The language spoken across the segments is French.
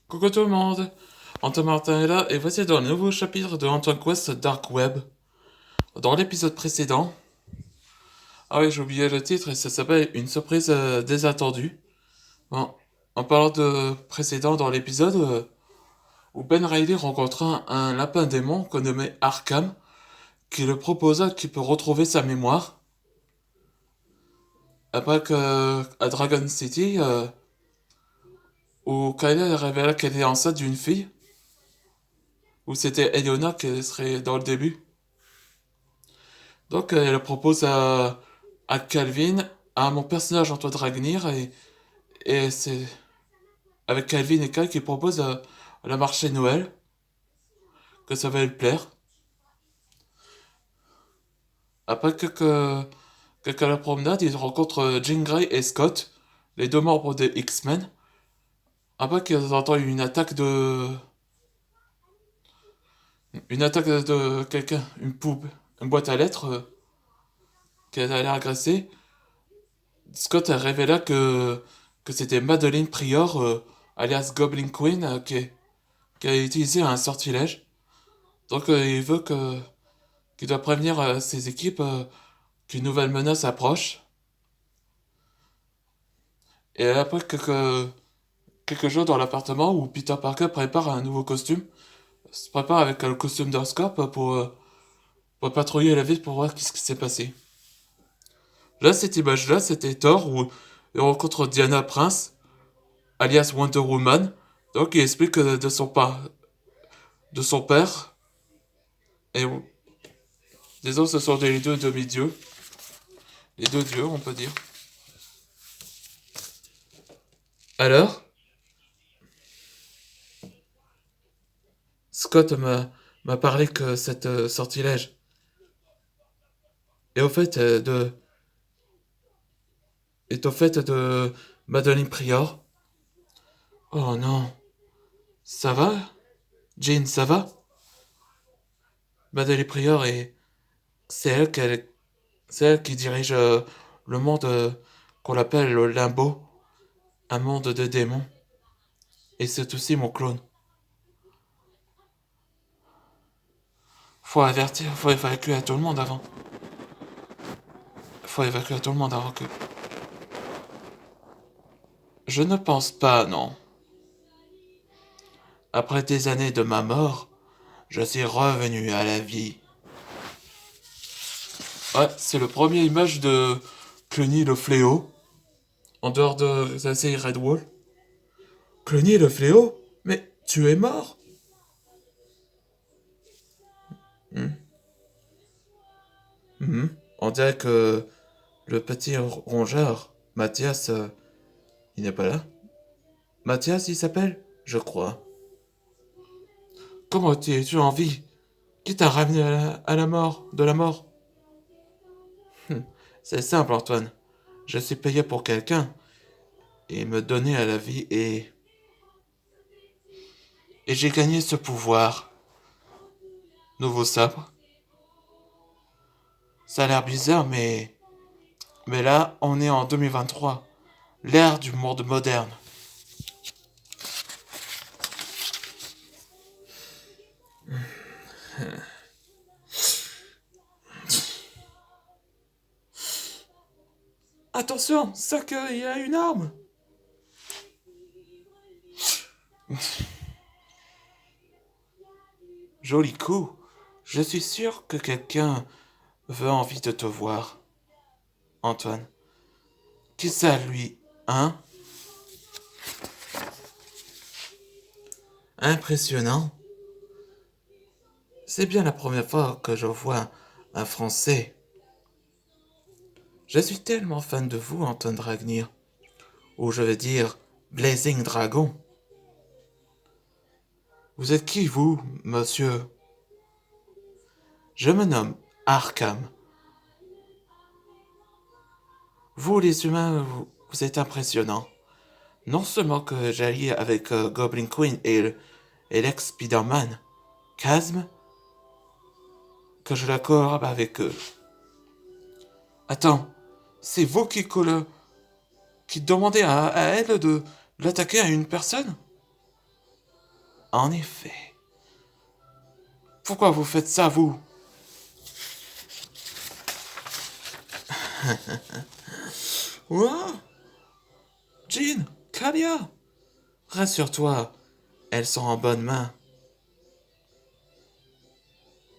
Coucou tout le monde, Antoine Martin est là et voici dans le nouveau chapitre de Antoine Quest Dark Web. Dans l'épisode précédent, ah oui j'ai oublié le titre et ça s'appelle Une surprise désattendue. Bon, en parlant de précédent dans l'épisode où Ben Reilly rencontre un lapin démon qu'on nommait Arkham qui le proposa qu'il peut retrouver sa mémoire. Après que à Dragon City où Kyla révéla qu'elle est enceinte d'une fille, où c'était Eleona qui serait dans le début. Donc elle propose à Calvin, à mon personnage Antoine Dragnir, et c'est avec Calvin et Kyle qui propose à la marché Noël, que ça va lui plaire. Après quelques la promenade, ils rencontrent Jean Grey et Scott, les deux membres des X-Men. Après qu'ils entendent une attaque de quelqu'un, une boîte à lettres qu'elle allait agresser, Scott a révélé que c'était Madeline Prior, alias Goblin Queen, qui a utilisé un sortilège. Donc il veut qu'il doit prévenir ses équipes qu'une nouvelle menace approche. Et après quelques jours dans l'appartement où Peter Parker prépare un nouveau costume, se prépare avec le costume d'Oscorp pour patrouiller la ville pour voir ce qui s'est passé. Là, cette image-là, c'était Thor où il rencontre Diana Prince, alias Wonder Woman. Donc il explique de son père, et disons ce sont les deux demi-dieux, les deux dieux on peut dire. Alors, Scott m'a parlé que cette sortilège est au fait est au fait de Madeleine Prior. Oh non, ça va? Jean, ça va? Madeleine Prior est c'est c'est elle qui dirige le monde qu'on appelle le limbo, un monde de démons. Et c'est aussi mon clone. Faut évacuer tout le monde avant. Faut évacuer tout le monde avant que. Je ne pense pas, non. Après des années de ma mort, je suis revenu à la vie. Ouais, c'est le premier image de Clooney le fléau, en dehors de la série Red Wall. Clooney le fléau? Mais tu es mort? Hmm. Mhm. On dirait que le petit rongeur, Mathias, il n'est pas là. Mathias, il s'appelle? Je crois. Comment es-tu en vie? Qui t'a ramené à la mort, de la mort? C'est simple, Antoine. Je suis payé pour quelqu'un et me donner à la vie et j'ai gagné ce pouvoir. Nouveau sabre. Ça a l'air bizarre, mais là, on est en 2023, l'ère du monde moderne. Attention, ça qu'il y a une arme. Joli coup. Je suis sûr que quelqu'un veut envie de te voir, Antoine. Qui ça, lui? Hein? Impressionnant. C'est bien la première fois que je vois un Français. Je suis tellement fan de vous, Antoine Dragnir. Ou je veux dire, Blazing Dragon. Vous êtes qui, vous, monsieur? Je me nomme Arkham. Vous, les humains, vous êtes impressionnants. Non seulement que j'allie avec Goblin Queen et l'ex-Spider-Man, Chasm, que je la collab avec eux. Attends, c'est vous qui demandez à elle de l'attaquer à une personne? En effet. Pourquoi vous faites ça, vous? Quoi? Jean, Kalia, rassure-toi, elles sont en bonne main.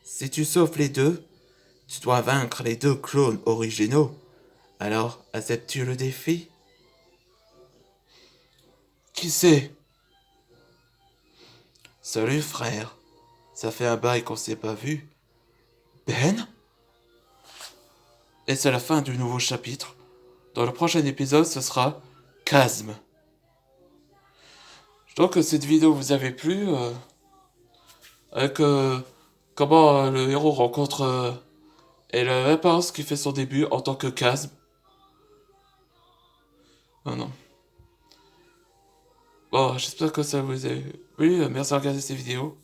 Si tu sauves les deux, tu dois vaincre les deux clones originaux. Alors, acceptes-tu le défi? Qui c'est? Salut frère, ça fait un bail qu'on s'est pas vu. Ben? Et c'est la fin du nouveau chapitre. Dans le prochain épisode, ce sera Chasm. Donc cette vidéo vous avait plu, avec comment le héros rencontre et la réponse qui fait son début en tant que Chasm. Oh non. Bon, j'espère que ça vous a plu. Merci de regarder ces vidéos.